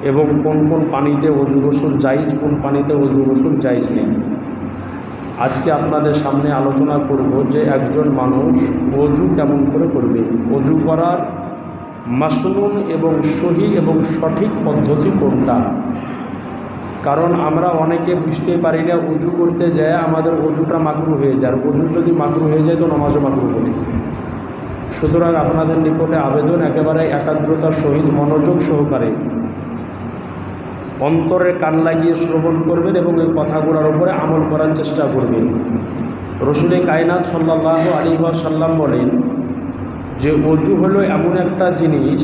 এবং কোন কোন পানিতে অজু গোসল জায়েজ, কোন পানিতে অজু গোসল জায়েজ নেই। আজকে আপনাদের সামনে আলোচনা করব যে একজন মানুষ অজু কেমন করে করবে, অজু করার মাসনুন এবং সহি এবং সঠিক পদ্ধতি কোনটা। কারণ আমরা অনেকে বুঝতে পারি না, অজু করতে যায় আমাদের অজুটা মাকরু হয়ে যায়। অজু যদি মাকরু হয়ে যায় তো নামাজও মাকরু হবে। সুতরাং আপনাদের নিকটে আবেদন, একেবারে একাগ্রতার সহিত মনোযোগ সহকারে অন্তরে কান লাগিয়ে শ্রবণ করবেন এবং এই কথাগুলোর উপরে আমল করার চেষ্টা করবেন। রসুলে কায়নাত সাল্লাল্লাহু আলাইহি ওয়াসাল্লাম বলেন যে অজু হলো এমন একটা জিনিস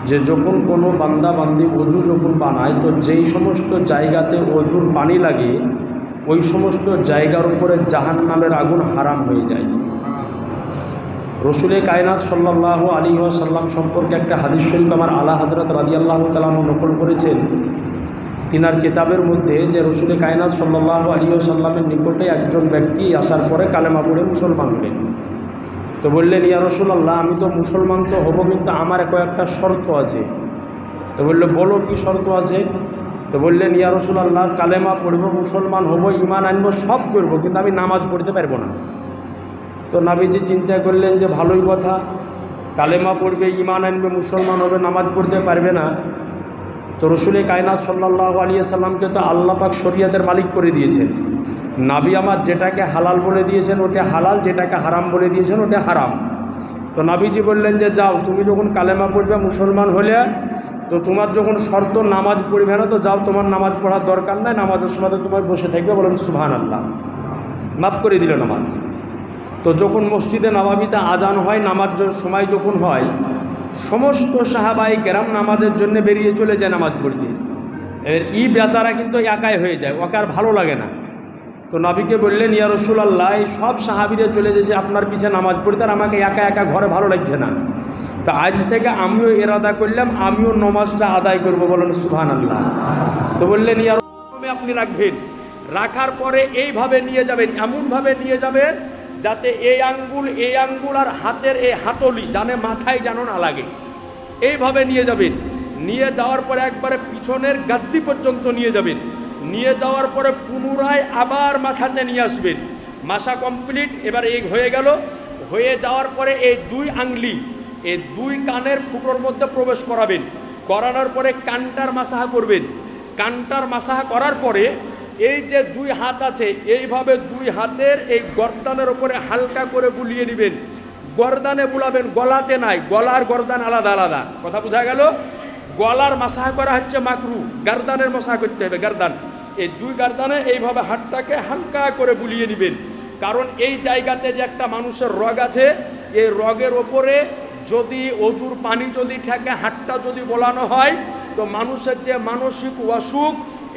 যে যখন কোনো বান্দা বান্দি অজু যখন বানায় তো যেই সমস্ত জায়গাতে অজুর পানি লাগে ওই সমস্ত জায়গার উপরে জাহান্নামের আগুন হারাম হয়ে যায়। রসুলে কায়নাত সাল্লাল্লাহু আলাইহি ওয়াসাল্লাম সম্পর্কে একটা হাদিস শরীফ আমার আলা হযরত রাদিয়াল্লাহু তাআলা নকল করেছেন তিনার কিতাবের মধ্যে, যে রসুলে কায়নাত সাল্লাল্লাহু আলাইহি ওয়াসাল্লামের নিকটে একজন ব্যক্তি আসার পরে কালেমা পড়ে মুসলমান হলেন। তো বললেন, ইয়া রাসূলুল্লাহ, আমি তো মুসলমান তো হব, কিন্তু আমার কয়েকটা শর্ত আছে। তো বললো, বলো কি শর্ত আছে। তো বললেন, ইয়া রাসূলুল্লাহ, কালেমা পড়ব, মুসলমান হব, ঈমান আনবো, সব করব, কিন্তু আমি নামাজ পড়তে পারবো না। তো নবীজি চিন্তা করলেন যে ভালোই কথা, কালেমা পড়বে, ঈমান আনবে, মুসলমান হবে, নামাজ পড়তে পারবে না। তো রসুলে কায়নাত সাল্লাল্লাহু আলাইহি ওয়াসাল্লামকে তো আল্লাহ পাক শরীয়তের মালিক করে দিয়েছেন। নবী আমার যেটাকে হালাল বলে দিয়েছেন ওটা হালাল, যেটাকে হারাম বলে দিয়েছেন ওটা হারাম। তো নবীজি বললেন যে যাও, তুমি যখন কালেমা পড়বে, মুসলমান হলে, তো তোমার যখন শর্ত নামাজ পড়বে না, তো যাও, তোমার নামাজ পড়ার দরকার নাই, নামাজের সময় তোমার বসে থাকবে, বলেন সুবহানাল্লাহ, মাফ করে দিল নামাজ। তো যখন মসজিদে নববীতে আজান হয়, নামাজ সময় যখন হয়, সমস্ত সাহাবায়ে কেরাম নামাজের জন্য বেরিয়ে চলে যায় নামাজ পড়তে। এই বেচারা কিন্তু একাই হয়ে যায়, ওকে আর ভালো লাগে না। তো নবীকে বললেন, ইয়া রাসূলুল্লাহ, এই সব সাহাবীরা চলে যাচ্ছে আপনার পিছে নামাজ পড়তে, আর আমাকে একা একা ঘরে ভালো লাগছে না। তো আজ থেকে আমিও ইরাদা করলাম, আমিও নামাজটা আদায় করব, বলেন সুবহানাল্লাহ। তো বললেন, ইয়া রাসূলুল্লাহ, আপনি রাখবেন, রাখার পরে এইভাবে নিয়ে যাবেন, এমনভাবে নিয়ে যাবেন যাতে এই আঙ্গুল আর হাতের এই হাতলি জানে মাথায় যেন না লাগে, এইভাবে নিয়ে যাবেন। নিয়ে যাওয়ার পরে একবারে পিছনের গাদ্দি পর্যন্ত নিয়ে যাবেন। নিয়ে যাওয়ার পরে পুনরায় আবার মাথাতে নিয়ে আসবেন। মাসা কমপ্লিট, এবার এই হয়ে গেল। হয়ে যাওয়ার পরে এই দুই আঙ্গুলি এই দুই কানের ফুটোর মধ্যে প্রবেশ করাবেন। করানোর পরে কানটার মাসাহা করবেন। কানটার মাসাহা করার পরে এই যে দুই হাত আছে, এইভাবে দুই হাতের এই গর্দানের ওপরে হালকা করে বুলিয়ে নেবেন। গর্দানে বুলাবেন, গলাতে নাই, গলার গর্দান আলাদা আলাদা, কথা বোঝা গেল। গলার মাসাহা করা হচ্ছে মাকরু, গারদানের মাসাহা করতে হবে, গারদান। এই দুই গারদানে এইভাবে হাতটাকে হালকা করে বুলিয়ে নেবেন। কারণ এই জায়গাতে যে একটা মানুষের রগ আছে, এই রগের ওপরে যদি অজুর পানি যদি ঠেকে, হাতটা যদি বোলানো হয়, তো মানুষের যে মানসিক অসুখ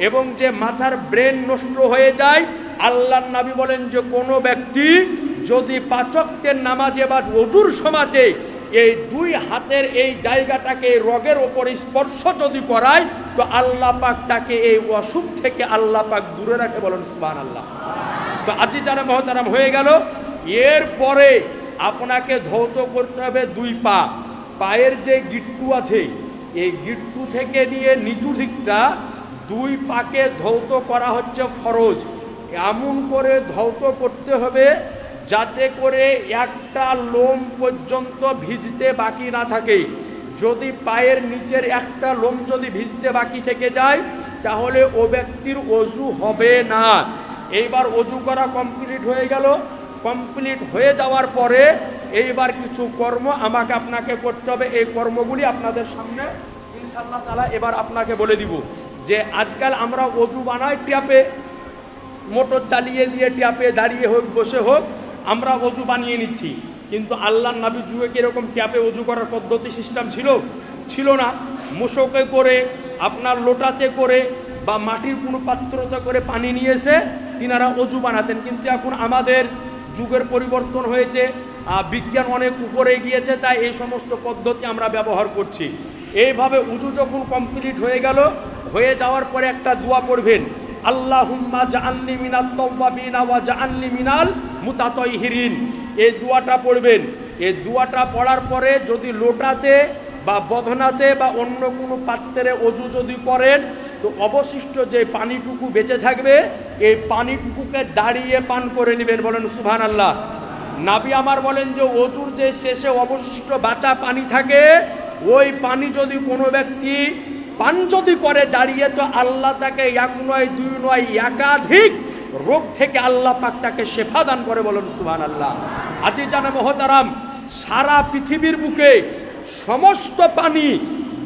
এবং যে মাথার ব্রেন নষ্ট হয়ে যায়। আল্লাহর নবী বলেন যে কোনো ব্যক্তি যদি 5 ওয়াক্তের নামাজে বা ওযুর সময়তে এই দুই হাতের এই জায়গাটাকে রগের ওপর স্পর্শ যদি করায়, তো আল্লাহ পাক তাকে এই অসুখ থেকে আল্লাহ পাক দূরে রাখে, বলেন সুবহানাল্লাহ। তো আজি জানা মহতারাম হয়ে গেল। এরপরে আপনাকে ধৌত করতে হবে দুই পা। পায়ের যে গিট্টু আছে, এই গিট্টু থেকে নিয়ে নিচু দিকটা দুই পাকে ধৌত করা হচ্ছে ফরজ। এমন করে ধৌত করতে হবে যাতে করে একটা লোম পর্যন্ত ভিজতে বাকি না থাকে। যদি পায়ের নিচের একটা লোম যদি ভিজতে বাকি থেকে যায়, তাহলে ও ব্যক্তির অজু হবে না। এইবার অজু করা কমপ্লিট হয়ে গেল। কমপ্লিট হয়ে যাওয়ার পরে এইবার কিছু কর্ম আমাকে আপনাকে করতে হবে। এই কর্মগুলি আপনাদের সামনে ইনশাআল্লাহ তাআলা এবার আপনাকে বলে দিব। যে আজকাল আমরা অজু বানাই ট্যাপে, মোটর চালিয়ে দিয়ে ট্যাপে দাঁড়িয়ে হোক বসে হোক আমরা অজু বানিয়ে নিচ্ছি। কিন্তু আল্লাহর নবী যুগে কীরকম ট্যাপে অজু করার পদ্ধতি সিস্টেম ছিল না। মুশকে করে, আপনার লোটাতে করে বা মাটির কোনো পাত্রতে করে পানি নিয়ে এসে তিনারা অজু বানাতেন। কিন্তু এখন আমাদের যুগের পরিবর্তন হয়েছে, বিজ্ঞান অনেক উপরে গিয়েছে, তাই এই সমস্ত পদ্ধতি আমরা ব্যবহার করছি। এইভাবে উজু যখন কমপ্লিট হয়ে গেল, হয়ে যাওয়ার পরে একটা দোয়া পড়বেন, আল্লাহুম্মা জাআলনি মিনাত তাওয়াবিনা ওয়া জাআলনি মিনাল মুতাতাহহিরিন। এই দোয়াটা পড়বেন। এই দোয়াটা পড়ার পরে যদি লোটাতে বা বদনাতে বা অন্য কোনো পাত্রে অজু যদি করেন, তো অবশিষ্ট যে পানিটুকু বেঁচে থাকবে এই পানিটুকুকে দাঁড়িয়ে পান করে নেবেন। বলেন সুবহানাল্লাহ। নাবি আমার বলেন যে অজুর যে শেষে অবশিষ্ট বাঁচা পানি থাকে, ওই পানি যদি কোনো ব্যক্তি পান যদি করে দাঁড়িয়ে, তো আল্লাহ তাকে এক নয় দুই নয় একাধিক রোগ থেকে আল্লাহ পাক তাকে শেফা দান করে। বলেন সুবহানাল্লাহ। আজিজানে মহতারাম, সারা পৃথিবীর বুকে সমস্ত পানি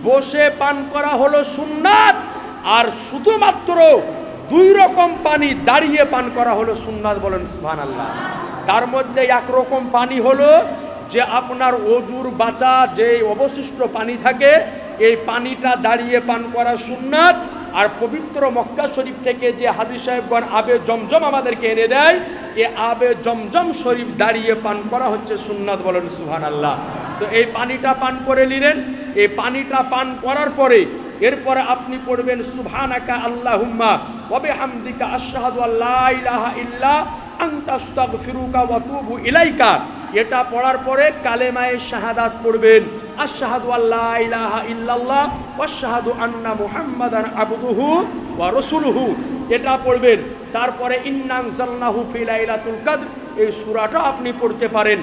বসে পান করা হলো সুন্নাত, আর শুধুমাত্র 2 রকম পানি দাঁড়িয়ে পান করা হলো সুন্নাত। বলেন সুবহানাল্লাহ। তার মধ্যে একরকম পানি হলো যে আপনার অজুর বাঁচা যে অবশিষ্ট পানি থাকে, এই পানিটা দাঁড়িয়ে পান করা সুন্নাত। আর পবিত্র মক্কা শরীফ থেকে যে হাদিস সাহেবগণ আবে জমজম আমাদেরকে এনে দেয়, এ আবে জমজম শরীফ দাঁড়িয়ে পান করা হচ্ছে সুন্নাত। বলেন সুবহানাল্লাহ। তো এই পানিটা পান করে নিলেন। এই পানিটা পান করার পরে এরপরে আপনি পড়বেন সুবহানাকা আল্লাহুম্মা ওয়া বিহামদিকা আশহাদু আল্লা ইলাহা ইল্লা আনতা আস্তাগফিরুকা ওয়া আতুবু ইলাইকা। এটা পড়ার পরে কালেমায়ে শাহাদাত পড়বেন, আশহাদু আল্লা ইলাহা ইল্লাল্লাহ ওয়া আশহাদু আন্না মুহাম্মাদান আবদুহু ওয়া রাসূলুহু, এটা পড়বেন। তারপরে ইন্না আনজালনাহু ফি লাইলাতুল কদর, এই সূরাটা আপনি পড়তে পারেন।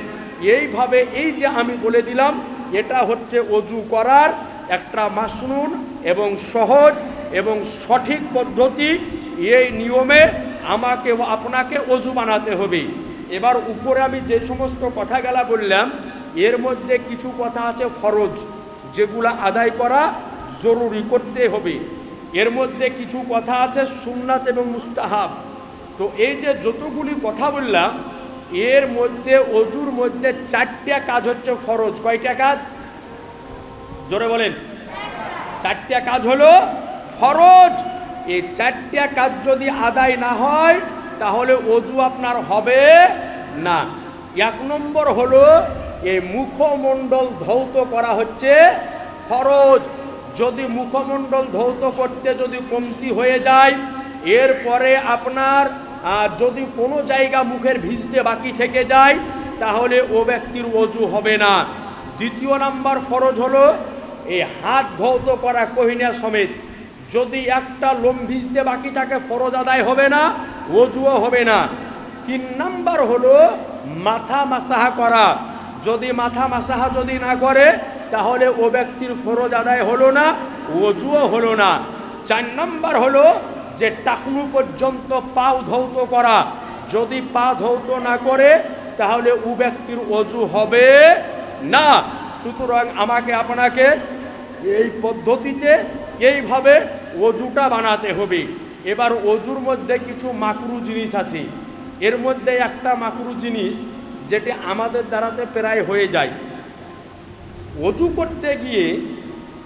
এইভাবে এই যে আমি বলে দিলাম, এটা হচ্ছে অজু করার একটা মাসনুন এবং সহজ এবং সঠিক পদ্ধতি। এই নিয়মে আমাকে ও আপনাকে অজু বানাতে হবে। এবার উপরে আমি যে সমস্ত কথাগুলা বললাম, এর মধ্যে কিছু কথা আছে ফরজ, যেগুলা আদায় করা জরুরি, করতে হবে। এর মধ্যে কিছু কথা আছে সুন্নাত এবং মুস্তাহাব। তো এই যে যতগুলি কথা বললাম, এর মধ্যে অজুর মধ্যে 4টা কাজ হচ্ছে ফরজ। কয়টা কাজ? জোরে বলেন। 4টা কাজ হলো ফরজ। এই 4টা কাজ যদি আদায় না হয় তাহলে অজু আপনার হবে না। 1 নম্বর হলো এই মুখমণ্ডল ধৌত করা হচ্ছে ফরজ। যদি মুখমণ্ডল ধৌত করতে যদি কমতি হয়ে যায়, এরপরে আপনার যদি কোনো জায়গা মুখের ভিজতে বাকি থেকে যায়, তাহলে ও ব্যক্তির অজু হবে না। 2 নম্বর ফরজ হলো এই হাত ধৌত করা কহিনা সমেত। যদি একটা লোম ভিজতে বাকি থাকে, ফরজ আদায় হবে না, অজুও হবে না। 3 নম্বর হলো মাথা মাসাহা করা। যদি মাথা মাসাহা যদি না করে, তাহলে ও ব্যক্তির ফরজ আদায় হলো না, অজুও হলো না। 4 নম্বর হলো যে টাকনু পর্যন্ত পাও ধৌত করা। যদি পা ধৌত না করে, তাহলে ও ব্যক্তির অজু হবে না। সুতরাং আমাকে আপনাকে এই পদ্ধতিতে এইভাবে অজুটা বানাতে হবে। এবার অজুর মধ্যে কিছু মাকরু জিনিস আছে। এর মধ্যে একটা মাকরু জিনিস যেটি আমাদের দ্বারাতে প্রায় হয়ে যায়, অজু করতে গিয়ে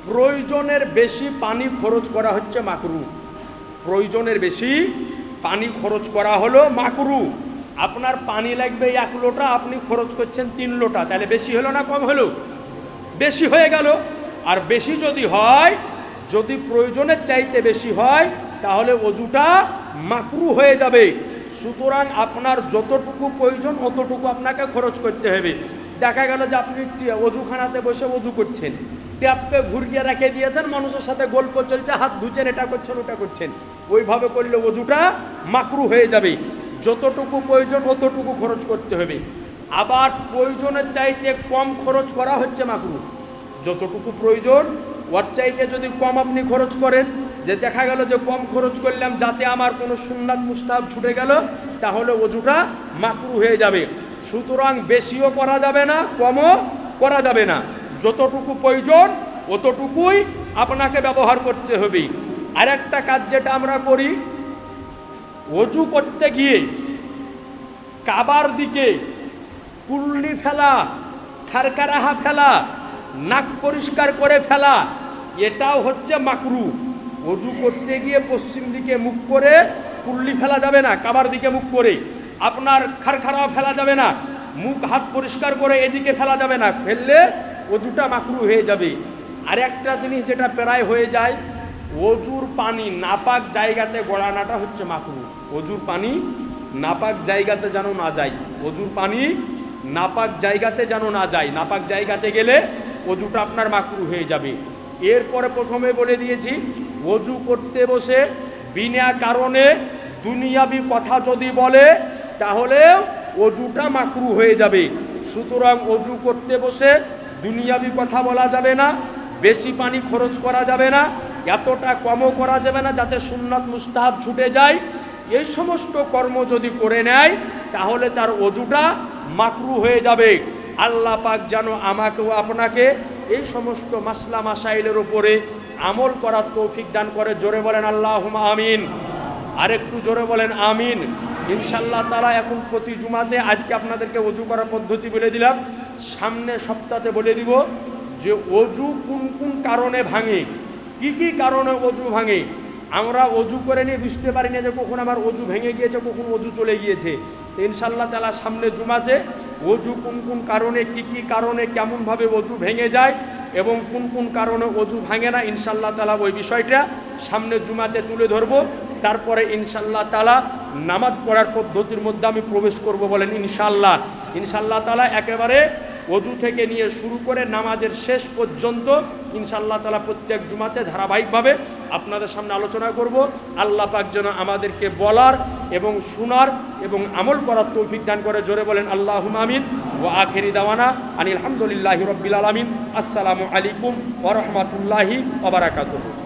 প্রয়োজনের বেশি পানি খরচ করা হচ্ছে মাকরু। প্রয়োজনের বেশি পানি খরচ করা হলো মাকরু। আপনার পানি লাগবে 1 লোটা, আপনি খরচ করছেন 3 লোটা, তাহলে বেশি হলো না কম হলো? বেশি হয়ে গেল। আর বেশি যদি হয়, যদি প্রয়োজনের চাইতে বেশি হয়, তাহলে অজুটা মাকরু হয়ে যাবে। সুতরাং আপনার যতটুকু প্রয়োজন অতটুকু আপনাকে খরচ করতে হবে। দেখা গেল যে আপনি অজুখানাতে বসে অজু করছেন, ট্যাপকে ঘুরিয়ে রেখে দিয়েছেন, মানুষের সাথে গল্প চলছে, হাত ধুচ্ছেন, এটা করছেন ওটা করছেন, ওইভাবে করলে অজুটা মাকরু হয়ে যাবে। যতটুকু প্রয়োজন অতটুকু খরচ করতে হবে। আবার প্রয়োজনের চাইতে কম খরচ করা হচ্ছে মাকরু। যতটুকু প্রয়োজন ওর চাইতে যদি কম আপনি খরচ করেন, যে দেখা গেল যে কম খরচ করলাম যাতে আমার কোনো সুন্নাত মুস্তাহাব ছুটে গেল, তাহলে অজুটা মাকরু হয়ে যাবে। সুতরাং বেশিও করা যাবে না, কমও করা যাবে না। যতটুকু প্রয়োজন অতটুকুই আপনাকে ব্যবহার করতে হবে। আরেকটা কাজ যেটা আমরা করি, অজু করতে গিয়ে কাবার দিকে কুল্লি ফেলা, খারকারাহা ফেলা, নাক পরিষ্কার করে ফেলা, এটাও হচ্ছে মাকরু। অজু করতে গিয়ে পশ্চিম দিকে মুখ করে কুল্লি ফেলা যাবে না, কাবার দিকে মুখ করে। আপনার খারখারা ফেলা যাবে না, মুখ হাত পরিষ্কার করে এদিকে ফেলা যাবে না, ফেললে অজুটা মাকরু হয়ে যাবে। আর একটা জিনিস যেটা প্রায় হয়ে যায়, অজুর পানি নাপাক জায়গাতে গড়ানোটা হচ্ছে মাকরু। অজুর পানি নাপাক জায়গাতে যেন না যায়, অজুর পানি নাপাক জায়গাতে যেন না যায়। নাপাক জায়গাতে গেলে অজুটা আপনার মাকরু হয়ে যাবে। এরপরে প্রথমে বলে দিয়েছি, অজু করতে বসে বিনা কারণে দুনিয়াবি কথা যদি বলে তাহলে অজুটা মাকরু হয়ে যাবে। সুতরাং অজু করতে বসে দুনিয়াবি কথা বলা যাবে না, বেশি পানি খরচ করা যাবে না, এতটা কমও করা যাবে না যাতে সুন্নাত মুস্তাহাব ছুটে যায়। এই সমস্ত কর্ম যদি করে নেয় তাহলে তার অজুটা মাকরু হয়ে যাবে। আল্লাহ পাক যেন আমাকেও আপনাকে এই সমস্ত মাসলা মাসাইলের উপরে আমল করার তৌফিক দান করে। জোরে বলেন আল্লাহুম্মা আমিন। আরেকটু জোরে বলেন আমিন। ইনশাআল্লাহ তাআলা এখন প্রতি জুমাতে, আজকে আপনাদেরকে অজু করার পদ্ধতি বলে দিলাম, সামনে সপ্তাহে বলে দিব যে অজু কোন কোন কারণে ভাঙে, কি কি কারণে অজু ভাঙে। আমরা অজু করে নিয়ে বুঝতে পারি না যে কখন আমার অজু ভেঙে গিয়েছে, কখন অজু চলে গিয়েছে। ইনশাআল্লাহ তাআলা সামনে জুমাতে অজু কোন কোন কারণে, কি কি কারণে, কেমনভাবে অজু ভেঙে যায় এবং কোন কোন কারণে অজু ভাঙে না, ইনশাআল্লাহ তাআলা ওই বিষয়টা সামনে জুমাতে তুলে ধরবো। তারপরে ইনশাআল্লাহ তাআলা নামাজ পড়ার পদ্ধতির মধ্যে আমি প্রবেশ করব। বলেন ইনশাআল্লাহ। ইনশাআল্লাহ তাআলা একেবারে অজু থেকে নিয়ে শুরু করে নামাজের শেষ পর্যন্ত ইনশাআল্লাহ তাআলা প্রত্যেক জুমাতে ধারাবাহিকভাবে আপনাদের সামনে আলোচনা করব। আল্লাহ পাক যেন আমাদেরকে বলার এবং শোনার এবং আমল করার তৌফিক দান করে। জোরে বলেন আল্লাহুম্মা আমিন। ওয়া আখিরি দাওয়ানা আনিল হামদুলিল্লাহি রাব্বিল আলামিন। আসসালামু আলাইকুম ওয়া রাহমাতুল্লাহি ওয়া বারাকাতুহু।